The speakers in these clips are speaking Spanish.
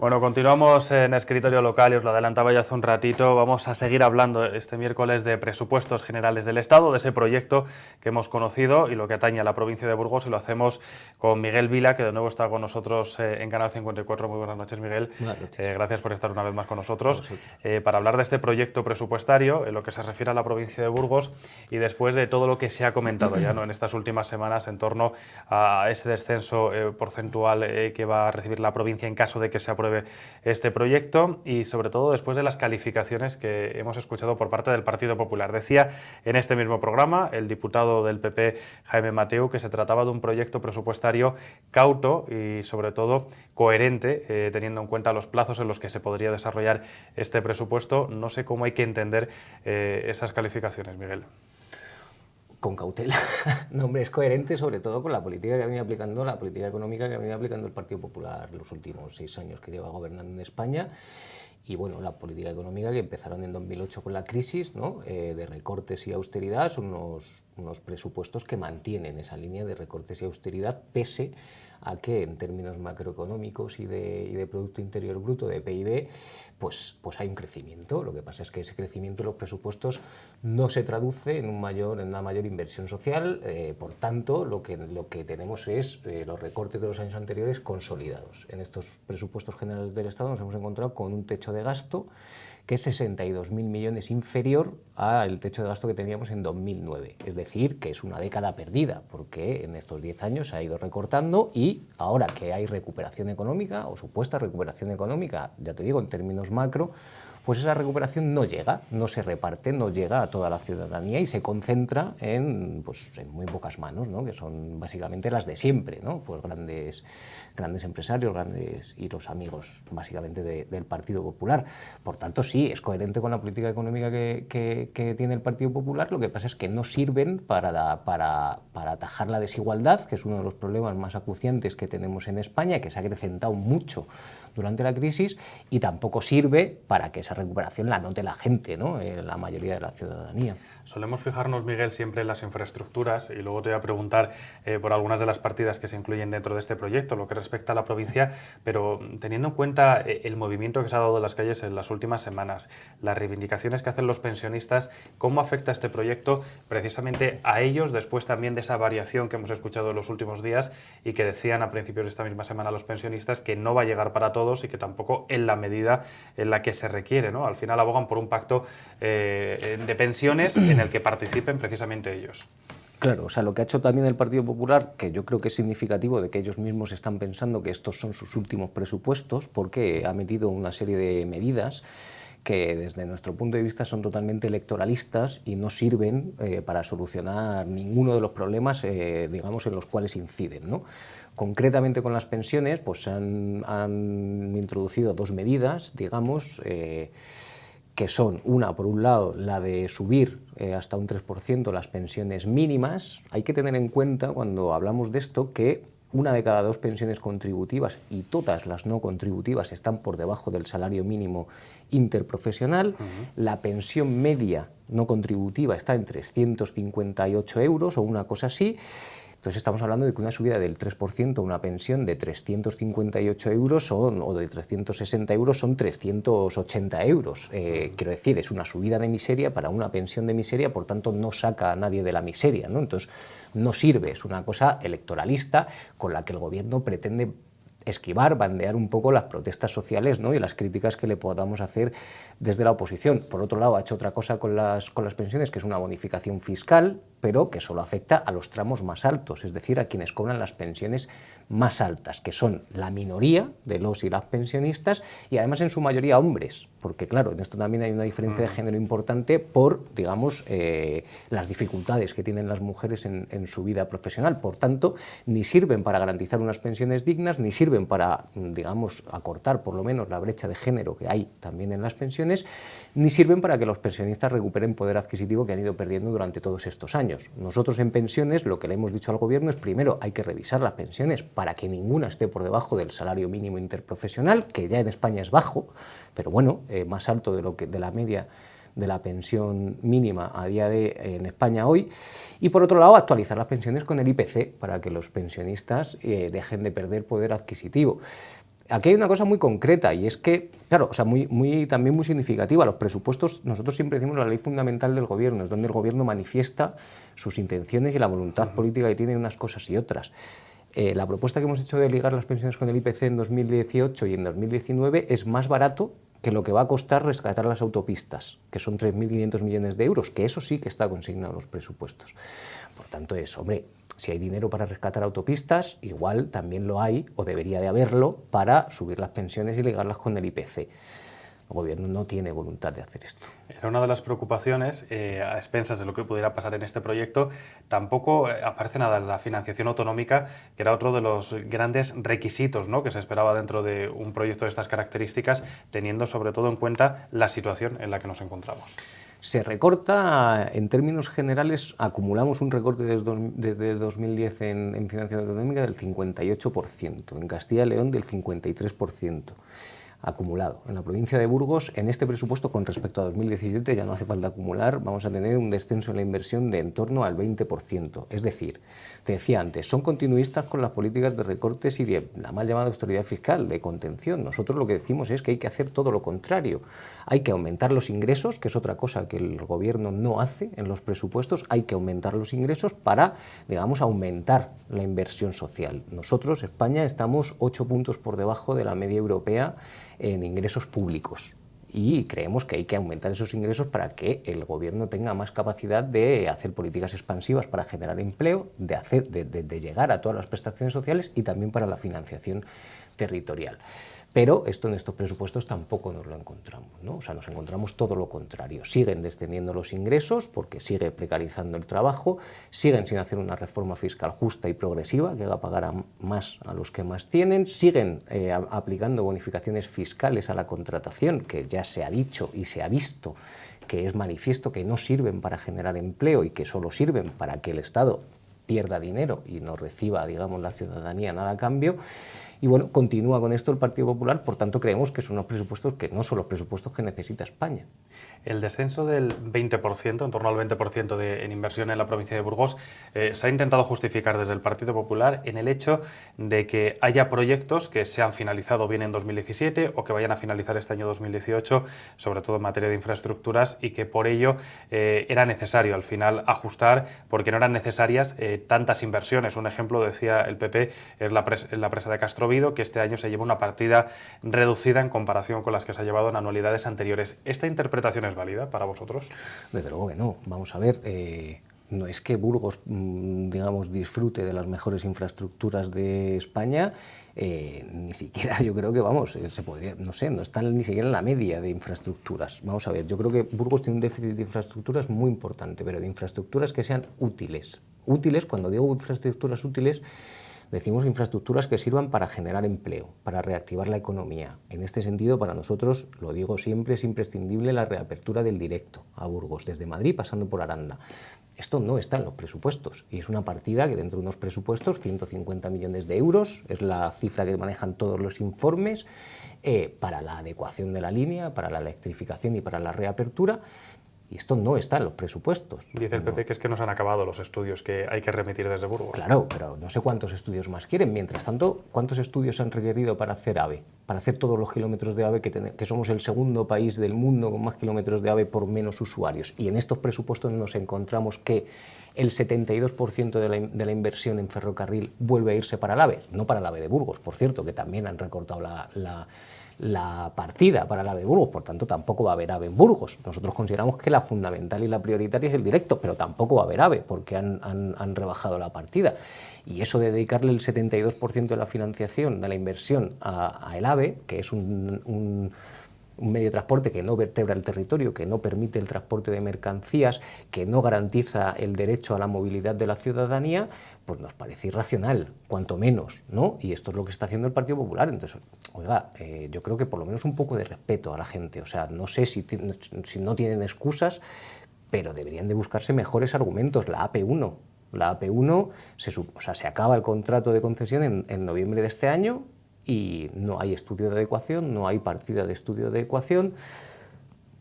Bueno, continuamos en Escritorio Local y os lo adelantaba ya hace un ratito. Vamos a seguir hablando este miércoles de presupuestos generales del Estado, de ese proyecto que hemos conocido y lo que atañe a la provincia de Burgos, y lo hacemos con Miguel Vila, que de nuevo está con nosotros en Canal 54. Muy buenas noches, Miguel. Buenas noches. Gracias por estar una vez más con nosotros A para hablar de este proyecto presupuestario en lo que se refiere a la provincia de Burgos y después de todo lo que se ha comentado ya, ¿no?, en estas últimas semanas en torno a ese descenso porcentual que va a recibir la provincia en caso de que se apruebe este proyecto, y sobre todo después de las calificaciones que hemos escuchado por parte del Partido Popular. Decía en este mismo programa el diputado del PP, Jaime Mateu, que se trataba de un proyecto presupuestario cauto y sobre todo coherente, teniendo en cuenta los plazos en los que se podría desarrollar este presupuesto. No sé cómo hay que entender esas calificaciones, Miguel. Con cautela. No, hombre, es coherente sobre todo con la política que ha venido aplicando, la política económica que ha venido aplicando el Partido Popular los últimos 6 años que lleva gobernando en España. Y bueno, la política económica que empezaron en 2008 con la crisis, ¿no?, de recortes y austeridad, son unos presupuestos que mantienen esa línea de recortes y austeridad, pese a que en términos macroeconómicos y de Producto Interior Bruto, de PIB, pues hay un crecimiento. Lo que pasa es que ese crecimiento de los presupuestos no se traduce en una mayor inversión social, por tanto lo que tenemos es los recortes de los años anteriores consolidados. En estos presupuestos generales del Estado nos hemos encontrado con un techo de gasto que es 62.000 millones inferior al techo de gasto que teníamos en 2009. Es decir, que es una década perdida, porque en estos 10 años se ha ido recortando y ahora que hay recuperación económica, o supuesta recuperación económica, ya te digo, en términos macro, pues esa recuperación no llega, no se reparte, no llega a toda la ciudadanía y se concentra en muy pocas manos, ¿no?, que son básicamente las de siempre, ¿no?, pues grandes empresarios, y los amigos básicamente del Partido Popular. Por tanto, sí, es coherente con la política económica que tiene el Partido Popular. Lo que pasa es que no sirven para atajar la desigualdad, que es uno de los problemas más acuciantes que tenemos en España, que se ha acrecentado mucho durante la crisis, y tampoco sirve para que esa recuperación la note la gente, ¿no?, la mayoría de la ciudadanía. Solemos fijarnos, Miguel, siempre en las infraestructuras, y luego te voy a preguntar por algunas de las partidas que se incluyen dentro de este proyecto, lo que respecta a la provincia, pero teniendo en cuenta el movimiento que se ha dado en las calles en las últimas semanas, las reivindicaciones que hacen los pensionistas, ¿cómo afecta este proyecto precisamente a ellos, después también de esa variación que hemos escuchado en los últimos días y que decían a principios de esta misma semana los pensionistas que no va a llegar para todos y que tampoco en la medida en la que se requiere, ¿no? Al final abogan por un pacto de pensiones en el que participen precisamente ellos. Claro, o sea, lo que ha hecho también el Partido Popular, que yo creo que es significativo de que ellos mismos están pensando que estos son sus últimos presupuestos, porque ha metido una serie de medidas que desde nuestro punto de vista son totalmente electoralistas y no sirven para solucionar ninguno de los problemas, digamos, en los cuales inciden, ¿no? Concretamente con las pensiones, pues han introducido 2 medidas, digamos, que son, una, por un lado, la de subir hasta un 3% las pensiones mínimas. Hay que tener en cuenta, cuando hablamos de esto, que 1 de cada 2 pensiones contributivas y todas las no contributivas están por debajo del salario mínimo interprofesional. La pensión media no contributiva está en 358 euros o una cosa así. Entonces estamos hablando de que una subida del 3%, una pensión de 358 euros o de 360 euros son 380 euros. Quiero decir, es una subida de miseria para una pensión de miseria, por tanto no saca a nadie de la miseria, ¿no? Entonces no sirve, es una cosa electoralista con la que el gobierno pretende esquivar, bandear un poco las protestas sociales, ¿no?, y las críticas que le podamos hacer desde la oposición. Por otro lado, ha hecho otra cosa con las pensiones, que es una bonificación fiscal, pero que solo afecta a los tramos más altos, es decir, a quienes cobran las pensiones más altas, que son la minoría de los y las pensionistas, y además en su mayoría hombres, porque claro, en esto también hay una diferencia de género importante por, digamos, las dificultades que tienen las mujeres en su vida profesional. Por tanto, ni sirven para garantizar unas pensiones dignas, ni sirven para, digamos, acortar por lo menos la brecha de género que hay también en las pensiones, ni sirven para que los pensionistas recuperen poder adquisitivo que han ido perdiendo durante todos estos años. Nosotros en pensiones lo que le hemos dicho al gobierno es, primero, hay que revisar las pensiones para que ninguna esté por debajo del salario mínimo interprofesional, que ya en España es bajo, pero bueno, más alto de la media de la pensión mínima a día en España hoy, y por otro lado actualizar las pensiones con el IPC para que los pensionistas dejen de perder poder adquisitivo. Aquí hay una cosa muy concreta y es que, claro, o sea, también muy significativa. Los presupuestos, nosotros siempre decimos la ley fundamental del gobierno, es donde el gobierno manifiesta sus intenciones y la voluntad política que tiene unas cosas y otras. La propuesta que hemos hecho de ligar las pensiones con el IPC en 2018 y en 2019 es más barato que lo que va a costar rescatar las autopistas, que son 3.500 millones de euros, que eso sí que está consignado en los presupuestos. Por tanto, hombre, si hay dinero para rescatar autopistas, igual también lo hay, o debería de haberlo, para subir las pensiones y ligarlas con el IPC. El gobierno no tiene voluntad de hacer esto. Era una de las preocupaciones, a expensas de lo que pudiera pasar en este proyecto. Tampoco aparece nada en la financiación autonómica, que era otro de los grandes requisitos, ¿no?, que se esperaba dentro de un proyecto de estas características, teniendo sobre todo en cuenta la situación en la que nos encontramos. Se recorta, en términos generales, acumulamos un recorte desde 2010 en financiación autonómica del 58%, en Castilla y León del 53%. Acumulado. En la provincia de Burgos, en este presupuesto con respecto a 2017, ya no hace falta acumular, vamos a tener un descenso en la inversión de en torno al 20%. Es decir, te decía antes, son continuistas con las políticas de recortes y de la mal llamada austeridad fiscal, de contención. Nosotros lo que decimos es que hay que hacer todo lo contrario. Hay que aumentar los ingresos, que es otra cosa que el gobierno no hace en los presupuestos, hay que aumentar los ingresos para, digamos, aumentar la inversión social. Nosotros, España, estamos 8 puntos por debajo de la media europea en ingresos públicos y creemos que hay que aumentar esos ingresos para que el gobierno tenga más capacidad de hacer políticas expansivas para generar empleo, de llegar a todas las prestaciones sociales y también para la financiación territorial. Pero esto en estos presupuestos tampoco nos lo encontramos, ¿no? O sea, nos encontramos todo lo contrario. Siguen descendiendo los ingresos porque sigue precarizando el trabajo, siguen sin hacer una reforma fiscal justa y progresiva que haga pagar más a los que más tienen, siguen aplicando bonificaciones fiscales a la contratación, que ya se ha dicho y se ha visto que es manifiesto que no sirven para generar empleo y que solo sirven para que el Estado pierda dinero y no reciba, digamos, la ciudadanía nada a cambio. Y bueno, continúa con esto el Partido Popular, por tanto creemos que son unos presupuestos que no son los presupuestos que necesita España. El descenso del 20%, en torno al 20% en inversión en la provincia de Burgos, se ha intentado justificar desde el Partido Popular en el hecho de que haya proyectos que se han finalizado bien en 2017 o que vayan a finalizar este año 2018, sobre todo en materia de infraestructuras, y que por ello era necesario al final ajustar porque no eran necesarias tantas inversiones. Un ejemplo, decía el PP, es la presa de Castrovido, que este año se lleva una partida reducida en comparación con las que se ha llevado en anualidades anteriores. ¿Esta interpretación es válida para vosotros? Desde luego que no. Vamos a ver, no es que Burgos, digamos, disfrute de las mejores infraestructuras de España, ni siquiera yo creo que, vamos, se podría, no sé, no están ni siquiera en la media de infraestructuras. Vamos a ver, yo creo que Burgos tiene un déficit de infraestructuras muy importante, pero de infraestructuras que sean útiles. Útiles, cuando digo infraestructuras útiles, decimos infraestructuras que sirvan para generar empleo, para reactivar la economía. En este sentido, para nosotros, lo digo siempre, es imprescindible la reapertura del directo a Burgos, desde Madrid pasando por Aranda. Esto no está en los presupuestos y es una partida que dentro de unos presupuestos, 150 millones de euros, es la cifra que manejan todos los informes, para la adecuación de la línea, para la electrificación y para la reapertura. Y esto no está en los presupuestos. Dice el PP que es que no se han acabado los estudios que hay que remitir desde Burgos. Claro, pero no sé cuántos estudios más quieren. Mientras tanto, ¿cuántos estudios han requerido para hacer AVE? Para hacer todos los kilómetros de AVE, que somos el segundo país del mundo con más kilómetros de AVE por menos usuarios. Y en estos presupuestos nos encontramos que el 72% de la inversión en ferrocarril vuelve a irse para el AVE. No para el AVE de Burgos, por cierto, que también han recortado la partida para el AVE de Burgos, por tanto tampoco va a haber AVE en Burgos. Nosotros consideramos que la fundamental y la prioritaria es el directo, pero tampoco va a haber AVE porque han rebajado la partida. Y eso de dedicarle el 72% de la financiación, de la inversión a el AVE, que es un medio de transporte que no vertebra el territorio, que no permite el transporte de mercancías, que no garantiza el derecho a la movilidad de la ciudadanía, pues nos parece irracional, cuanto menos, ¿no? Y esto es lo que está haciendo el Partido Popular. Entonces, oiga, yo creo que por lo menos un poco de respeto a la gente. O sea, no sé si no tienen excusas, pero deberían de buscarse mejores argumentos. La AP1. La AP1, se acaba el contrato de concesión en noviembre de este año, y no hay estudio de adecuación, no hay partida de estudio de adecuación,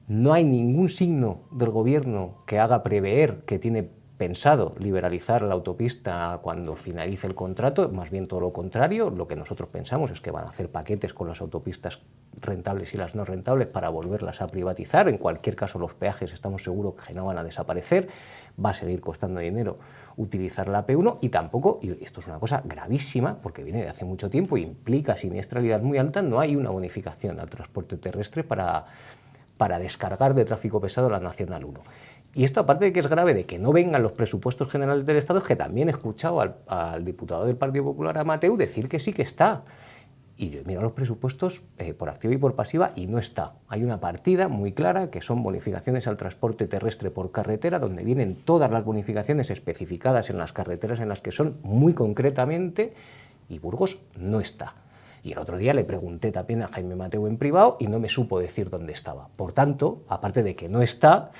no hay ningún signo del gobierno que haga prever que tiene pensado liberalizar la autopista cuando finalice el contrato, más bien todo lo contrario. Lo que nosotros pensamos es que van a hacer paquetes con las autopistas rentables y las no rentables para volverlas a privatizar. En cualquier caso, los peajes estamos seguros que no van a desaparecer, va a seguir costando dinero utilizar la AP1 y tampoco, y esto es una cosa gravísima porque viene de hace mucho tiempo e implica siniestralidad muy alta, no hay una bonificación al transporte terrestre para descargar de tráfico pesado la Nacional 1. Y esto, aparte de que es grave de que no vengan los presupuestos generales del Estado, es que también he escuchado al diputado del Partido Popular, a Mateu, decir que sí que está. Y yo he mirado los presupuestos por activa y por pasiva y no está. Hay una partida muy clara que son bonificaciones al transporte terrestre por carretera, donde vienen todas las bonificaciones especificadas en las carreteras en las que son muy concretamente, y Burgos no está. Y el otro día le pregunté también a Jaime Mateu en privado y no me supo decir dónde estaba. Por tanto, aparte de que no está,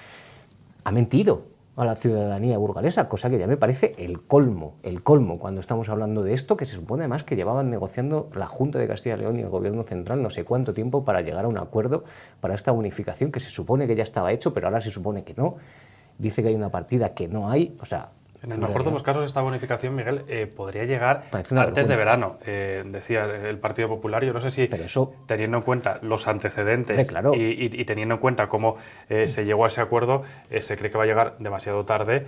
ha mentido a la ciudadanía burgalesa, cosa que ya me parece el colmo cuando estamos hablando de esto, que se supone además que llevaban negociando la Junta de Castilla y León y el Gobierno Central no sé cuánto tiempo para llegar a un acuerdo para esta bonificación, que se supone que ya estaba hecho, pero ahora se supone que no. Dice que hay una partida que no hay, o sea... En el mejor de los casos, esta bonificación, Miguel, podría llegar antes de verano, decía el Partido Popular. Yo no sé si, teniendo en cuenta los antecedentes, claro, y teniendo en cuenta cómo se llegó a ese acuerdo, se cree que va a llegar demasiado tarde,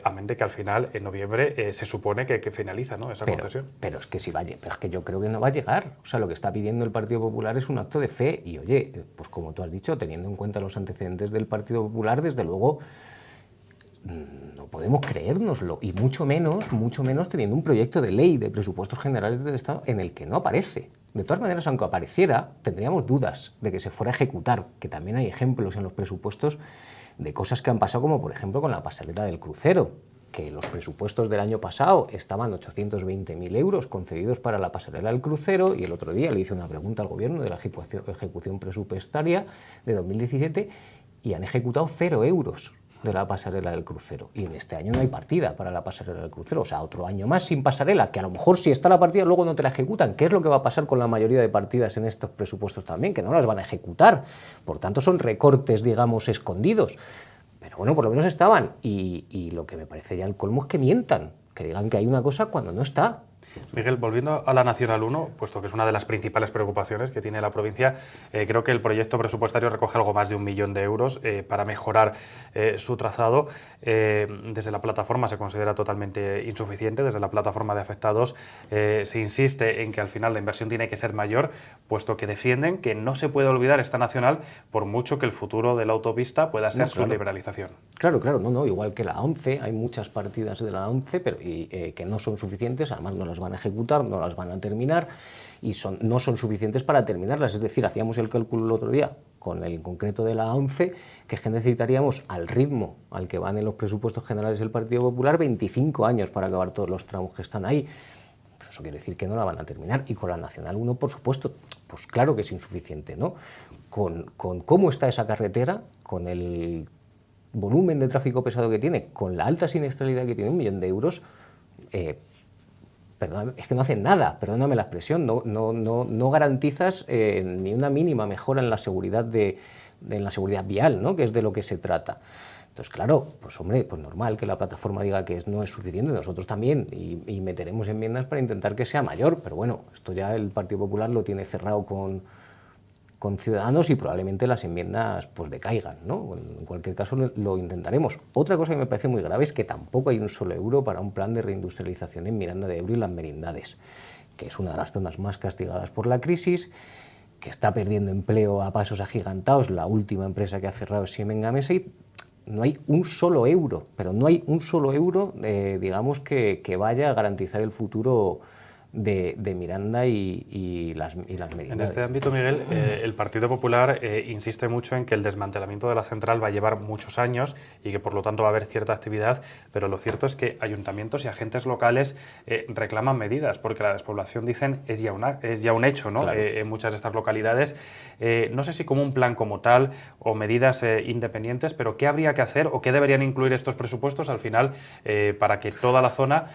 a mente que al final, en noviembre, se supone que finaliza, ¿no?, esa concesión. Pero es que si vaya, pero es que yo creo que no va a llegar. O sea, lo que está pidiendo el Partido Popular es un acto de fe. Y oye, pues como tú has dicho, teniendo en cuenta los antecedentes del Partido Popular, desde luego no podemos creérnoslo, y mucho menos teniendo un proyecto de ley de presupuestos generales del Estado en el que no aparece. De todas maneras, aunque apareciera, tendríamos dudas de que se fuera a ejecutar, que también hay ejemplos en los presupuestos de cosas que han pasado, como por ejemplo con la pasarela del crucero, que los presupuestos del año pasado estaban 820.000 euros concedidos para la pasarela del crucero, y el otro día le hice una pregunta al Gobierno de la ejecución presupuestaria de 2017 y han ejecutado 0 euros de la pasarela del crucero, y en este año no hay partida para la pasarela del crucero. O sea, otro año más sin pasarela, que a lo mejor si está la partida luego no te la ejecutan. ¿Qué es lo que va a pasar con la mayoría de partidas en estos presupuestos también? Que no las van a ejecutar. Por tanto, son recortes, digamos, escondidos. Pero bueno, por lo menos estaban, y lo que me parece ya el colmo es que mientan, que digan que hay una cosa cuando no está. Miguel, volviendo a la Nacional 1, puesto que es una de las principales preocupaciones que tiene la provincia, creo que el proyecto presupuestario recoge algo más de 1 millón de euros para mejorar su trazado. Desde la plataforma se considera totalmente insuficiente. Desde la plataforma de afectados se insiste en que al final la inversión tiene que ser mayor, puesto que defienden que no se puede olvidar esta Nacional por mucho que el futuro de la autopista pueda ser su liberalización. Claro, no, igual que la 11, hay muchas partidas de la 11 pero, que no son suficientes, además no las van a ejecutar, no las van a terminar, y no son suficientes para terminarlas. Es decir, hacíamos el cálculo el otro día con el concreto de la 11, que necesitaríamos, al ritmo al que van en los presupuestos generales del Partido Popular, 25 años para acabar todos los tramos que están ahí. Pues eso quiere decir que no la van a terminar. Y con la Nacional 1, por supuesto, pues claro que es insuficiente, ¿no? Con cómo está esa carretera, con el volumen de tráfico pesado que tiene, con la alta siniestralidad que tiene, 1 millón de euros, es que no hacen nada, perdóname la expresión, no garantizas ni una mínima mejora en la seguridad en la seguridad vial, ¿no?, que es de lo que se trata. Entonces, claro, pues hombre, pues normal que la plataforma diga que no es suficiente, nosotros también, y meteremos enmiendas para intentar que sea mayor, pero bueno, esto ya el Partido Popular lo tiene cerrado con Ciudadanos y probablemente las enmiendas pues decaigan, ¿no? En cualquier caso lo intentaremos. Otra cosa que me parece muy grave es que tampoco hay un solo euro para un plan de reindustrialización en Miranda de Ebro y las Merindades, que es una de las zonas más castigadas por la crisis, que está perdiendo empleo a pasos agigantados. La última empresa que ha cerrado es Siemens Gamesa, y no hay un solo euro, pero no hay un solo euro, digamos, que vaya a garantizar el futuro de Miranda y las Merindades. En este ámbito, Miguel, el Partido Popular insiste mucho en que el desmantelamiento de la central va a llevar muchos años y que por lo tanto va a haber cierta actividad, pero lo cierto es que ayuntamientos y agentes locales reclaman medidas, porque la despoblación, dicen, es ya un hecho, ¿no? Claro. En muchas de estas localidades. No sé si como un plan como tal o medidas independientes, pero ¿qué habría que hacer o qué deberían incluir estos presupuestos al final para que toda la zona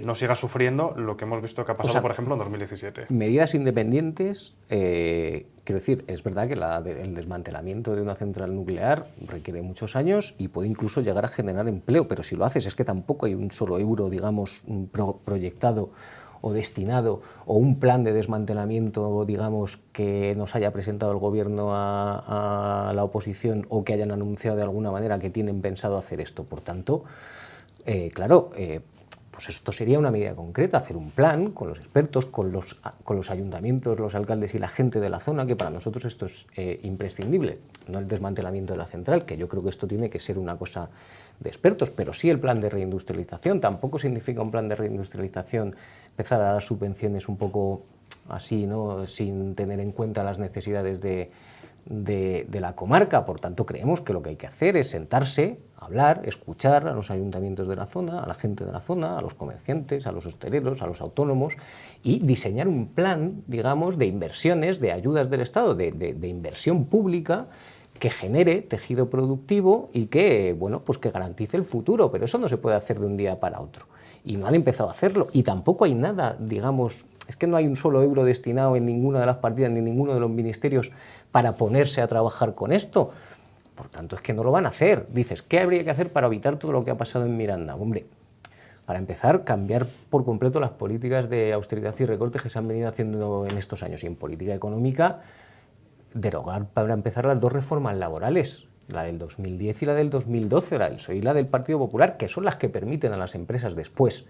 no siga sufriendo lo que hemos visto que ha pasado, por ejemplo, en 2017. Medidas independientes, quiero decir, es verdad que el desmantelamiento de una central nuclear requiere muchos años y puede incluso llegar a generar empleo, pero si lo haces es que tampoco hay un solo euro, digamos, proyectado o destinado, o un plan de desmantelamiento, digamos, que nos haya presentado el Gobierno a la oposición o que hayan anunciado de alguna manera que tienen pensado hacer esto. Por tanto, claro, pues esto sería una medida concreta, hacer un plan con los expertos, con los ayuntamientos, los alcaldes y la gente de la zona, que para nosotros esto es imprescindible, no el desmantelamiento de la central, que yo creo que esto tiene que ser una cosa de expertos, pero sí el plan de reindustrialización. Tampoco significa un plan de reindustrialización empezar a dar subvenciones un poco así, ¿no?, sin tener en cuenta las necesidades de la comarca. Por tanto, creemos que lo que hay que hacer es sentarse, hablar, escuchar a los ayuntamientos de la zona, a la gente de la zona, a los comerciantes, a los hosteleros, a los autónomos, y diseñar un plan, digamos, de inversiones, de ayudas del Estado, de inversión pública que genere tejido productivo y que, bueno, pues que garantice el futuro. Pero eso no se puede hacer de un día para otro. Y no han empezado a hacerlo. Y tampoco hay nada, digamos, es que no hay un solo euro destinado en ninguna de las partidas ni en ninguno de los ministerios para ponerse a trabajar con esto. Por tanto, es que no lo van a hacer. Dices, ¿qué habría que hacer para evitar todo lo que ha pasado en Miranda? Hombre, para empezar, cambiar por completo las políticas de austeridad y recortes que se han venido haciendo en estos años. Y en política económica, derogar para empezar las dos reformas laborales, la del 2010 y la del 2012, la del PSOE y la del Partido Popular, que son las que permiten a las empresas después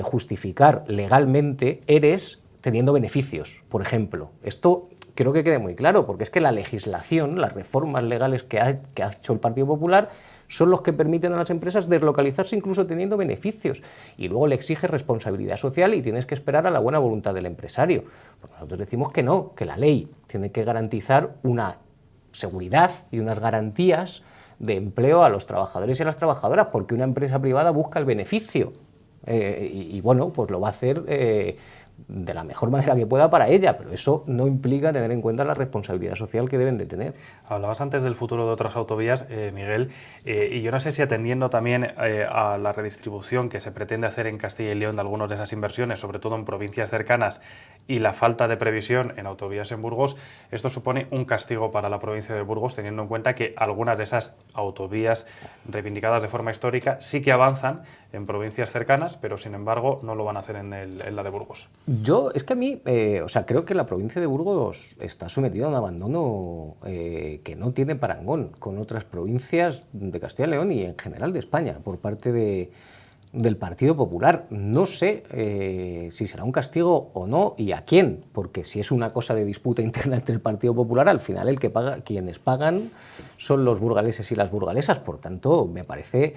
justificar legalmente ERES teniendo beneficios, por ejemplo. Esto creo que quede muy claro, porque es que la legislación, las reformas legales que ha hecho el Partido Popular son los que permiten a las empresas deslocalizarse incluso teniendo beneficios, y luego le exige responsabilidad social y tienes que esperar a la buena voluntad del empresario. Pues nosotros decimos que no, que la ley tiene que garantizar una seguridad y unas garantías de empleo a los trabajadores y a las trabajadoras, porque una empresa privada busca el beneficio y bueno, pues lo va a hacer de la mejor manera que pueda para ella, pero eso no implica tener en cuenta la responsabilidad social que deben de tener. Hablabas antes del futuro de otras autovías, Miguel, y yo no sé si atendiendo también a la redistribución que se pretende hacer en Castilla y León de algunas de esas inversiones, sobre todo en provincias cercanas, y la falta de previsión en autovías en Burgos, esto supone un castigo para la provincia de Burgos, teniendo en cuenta que algunas de esas autovías reivindicadas de forma histórica sí que avanzan en provincias cercanas, pero sin embargo no lo van a hacer en la de Burgos. Es que a mí, creo que la provincia de Burgos está sometida a un abandono que no tiene parangón con otras provincias de Castilla y León y en general de España por parte del Partido Popular. No sé si será un castigo o no y a quién, porque si es una cosa de disputa interna entre el Partido Popular, al final quienes pagan son los burgaleses y las burgalesas. Por tanto, me parece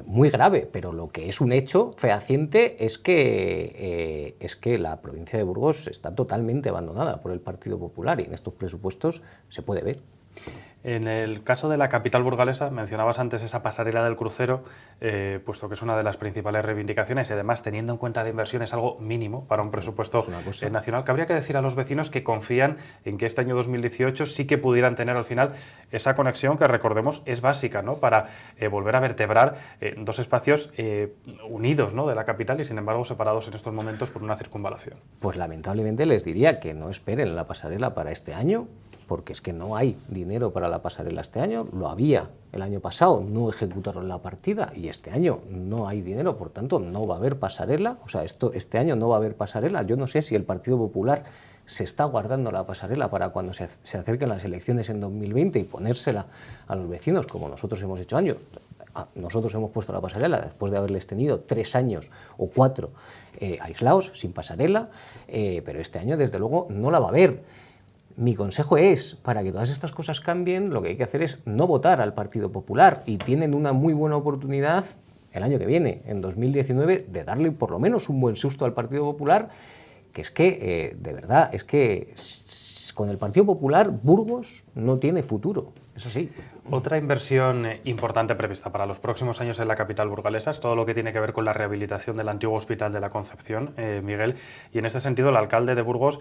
muy grave, pero lo que es un hecho fehaciente es que la provincia de Burgos está totalmente abandonada por el Partido Popular y en estos presupuestos se puede ver. En el caso de la capital burgalesa, mencionabas antes esa pasarela del crucero, puesto que es una de las principales reivindicaciones y además teniendo en cuenta la inversión es algo mínimo para un presupuesto nacional, que habría que decir a los vecinos que confían en que este año 2018 sí que pudieran tener al final esa conexión que, recordemos, es básica, ¿no?, para volver a vertebrar dos espacios unidos, ¿no?, de la capital y sin embargo separados en estos momentos por una circunvalación. Pues lamentablemente les diría que no esperen la pasarela para este año, porque es que no hay dinero para la pasarela este año, lo había el año pasado, no ejecutaron la partida y este año no hay dinero, por tanto no va a haber pasarela, este año no va a haber pasarela. Yo no sé si el Partido Popular se está guardando la pasarela para cuando se acerquen las elecciones en 2020 y ponérsela a los vecinos, como nosotros hemos hecho años. Nosotros hemos puesto la pasarela después de haberles tenido 3 años o 4 aislados, sin pasarela, pero este año desde luego no la va a haber. Mi consejo es, para que todas estas cosas cambien, lo que hay que hacer es no votar al Partido Popular y tienen una muy buena oportunidad el año que viene, en 2019, de darle por lo menos un buen susto al Partido Popular, que es que, de verdad, es que con el Partido Popular Burgos no tiene futuro, eso sí. Otra inversión importante prevista para los próximos años en la capital burgalesa es todo lo que tiene que ver con la rehabilitación del antiguo Hospital de la Concepción, Miguel, y en este sentido el alcalde de Burgos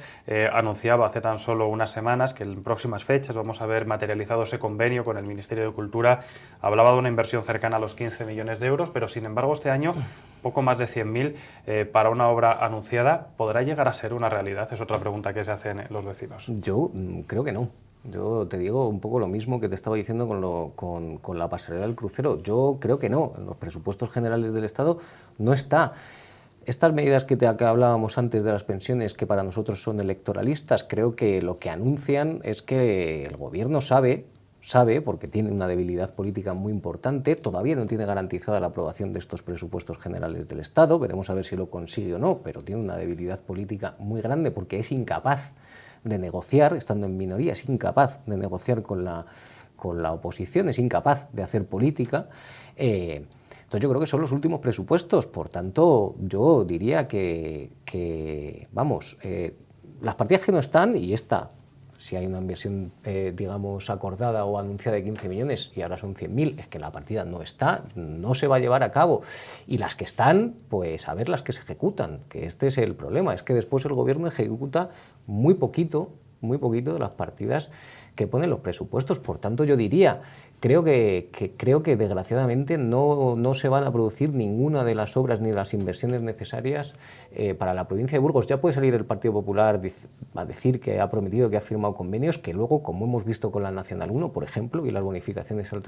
anunciaba hace tan solo unas semanas que en próximas fechas vamos a ver materializado ese convenio con el Ministerio de Cultura. Hablaba de una inversión cercana a los 15 millones de euros, pero sin embargo este año poco más de 100.000 para una obra anunciada. ¿Podrá llegar a ser una realidad? Es otra pregunta que se hacen los vecinos. Yo creo que no. Yo te digo un poco lo mismo que te estaba diciendo con la pasarela del crucero. Yo creo que no. En los presupuestos generales del Estado no está. Estas medidas que hablábamos antes de las pensiones, que para nosotros son electoralistas, creo que lo que anuncian es que el gobierno sabe, porque tiene una debilidad política muy importante, todavía no tiene garantizada la aprobación de estos presupuestos generales del Estado, veremos a ver si lo consigue o no, pero tiene una debilidad política muy grande porque es incapaz de negociar, estando en minoría, es incapaz de negociar con la oposición, es incapaz de hacer política. Entonces yo creo que son los últimos presupuestos, por tanto yo diría las partidas que no están, y esta, si hay una inversión, digamos, acordada o anunciada de 15 millones y ahora son 100.000, es que la partida no está, no se va a llevar a cabo. Y las que están, pues a ver las que se ejecutan, que este es el problema, es que después el gobierno ejecuta muy poquito de las partidas que ponen los presupuestos. Por tanto, yo diría, creo que desgraciadamente no se van a producir ninguna de las obras ni las inversiones necesarias para la provincia de Burgos. Ya puede salir el Partido Popular a decir que ha prometido, que ha firmado convenios, que luego, como hemos visto con la Nacional 1, por ejemplo, y las bonificaciones al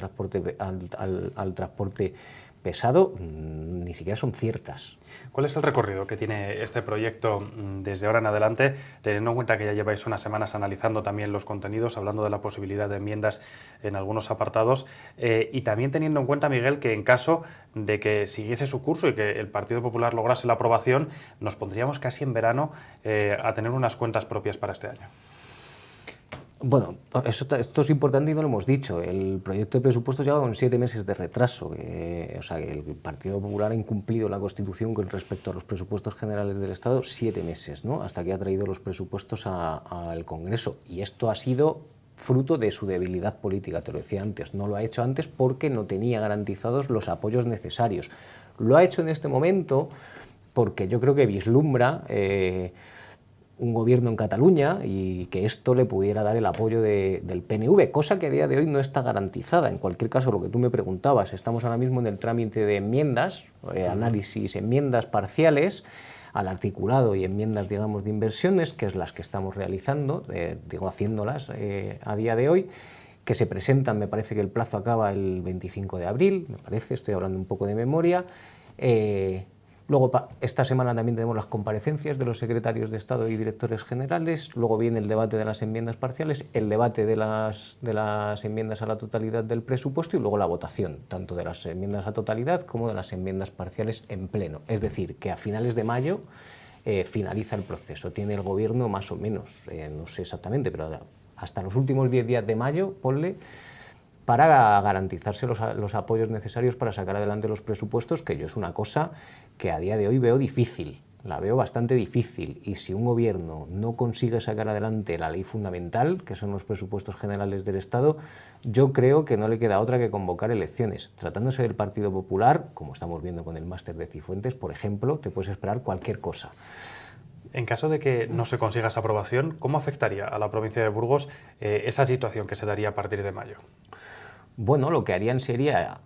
transporte pesado, ni siquiera son ciertas. ¿Cuál es el recorrido que tiene este proyecto desde ahora en adelante, teniendo en cuenta que ya lleváis unas semanas analizando también los contenidos, hablando de la posibilidad de enmiendas en algunos apartados, y también teniendo en cuenta, Miguel, que en caso de que siguiese su curso y que el Partido Popular lograse la aprobación, nos pondríamos casi en verano a tener unas cuentas propias para este año? Bueno, esto es importante y no lo hemos dicho. El proyecto de presupuestos lleva con 7 meses de retraso. O sea, el Partido Popular ha incumplido la Constitución con respecto a los presupuestos generales del Estado 7 meses, ¿no? Hasta que ha traído los presupuestos al Congreso. Y esto ha sido fruto de su debilidad política, te lo decía antes. No lo ha hecho antes porque no tenía garantizados los apoyos necesarios. Lo ha hecho en este momento porque yo creo que vislumbra un gobierno en Cataluña y que esto le pudiera dar el apoyo del PNV, cosa que a día de hoy no está garantizada. En cualquier caso, lo que tú me preguntabas, estamos ahora mismo en el trámite de enmiendas, análisis, enmiendas parciales al articulado y enmiendas, digamos, de inversiones, que es las que estamos realizando, haciéndolas a día de hoy, que se presentan, me parece que el plazo acaba el 25 de abril, me parece, estoy hablando un poco de memoria. Luego, esta semana también tenemos las comparecencias de los secretarios de Estado y directores generales, luego viene el debate de las enmiendas parciales, el debate de las enmiendas a la totalidad del presupuesto y luego la votación, tanto de las enmiendas a totalidad como de las enmiendas parciales en pleno. Es decir, que a finales de mayo finaliza el proceso. Tiene el Gobierno más o menos, no sé exactamente, pero hasta los últimos 10 días de mayo, ponle, para garantizarse los apoyos necesarios para sacar adelante los presupuestos, que yo es una cosa que a día de hoy veo difícil, la veo bastante difícil, y si un gobierno no consigue sacar adelante la ley fundamental, que son los presupuestos generales del Estado, yo creo que no le queda otra que convocar elecciones. Tratándose del Partido Popular, como estamos viendo con el máster de Cifuentes, por ejemplo, te puedes esperar cualquier cosa. En caso de que no se consiga esa aprobación, ¿cómo afectaría a la provincia de Burgos esa situación que se daría a partir de mayo? Bueno, lo que harían sería,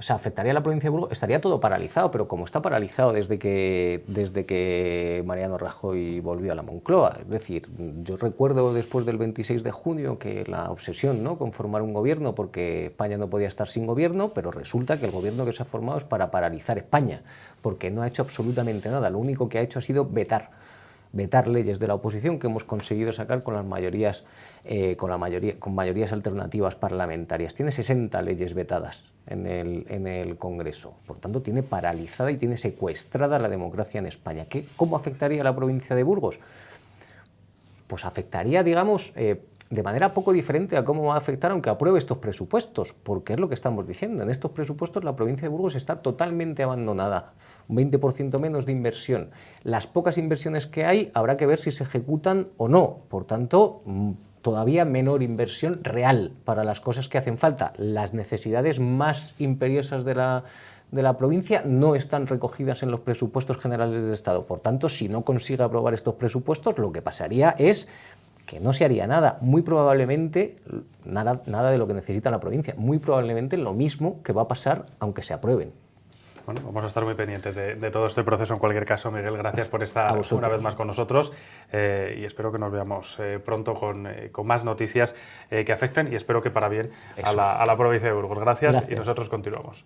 afectaría a la provincia de Burgos, estaría todo paralizado, pero como está paralizado desde que Mariano Rajoy volvió a la Moncloa, es decir, yo recuerdo después del 26 de junio que la obsesión, ¿no?, con formar un gobierno, porque España no podía estar sin gobierno, pero resulta que el gobierno que se ha formado es para paralizar España, porque no ha hecho absolutamente nada, lo único que ha hecho ha sido vetar leyes de la oposición que hemos conseguido sacar con las mayorías, con mayorías alternativas parlamentarias. Tiene 60 leyes vetadas en el Congreso. Por tanto, tiene paralizada y tiene secuestrada la democracia en España. ¿Cómo afectaría a la provincia de Burgos? Pues afectaría, digamos, de manera poco diferente a cómo va a afectar aunque apruebe estos presupuestos, porque es lo que estamos diciendo. En estos presupuestos la provincia de Burgos está totalmente abandonada. Un 20% menos de inversión. Las pocas inversiones que hay habrá que ver si se ejecutan o no. Por tanto, todavía menor inversión real para las cosas que hacen falta. Las necesidades más imperiosas de la provincia no están recogidas en los presupuestos generales del Estado. Por tanto, si no consigue aprobar estos presupuestos, lo que pasaría es que no se haría nada, muy probablemente nada de lo que necesita la provincia, muy probablemente lo mismo que va a pasar aunque se aprueben. Bueno, vamos a estar muy pendientes de todo este proceso en cualquier caso. Miguel, gracias por estar una vez más con nosotros y espero que nos veamos pronto con más noticias que afecten y espero que para bien a la provincia de Burgos. Gracias y nosotros continuamos.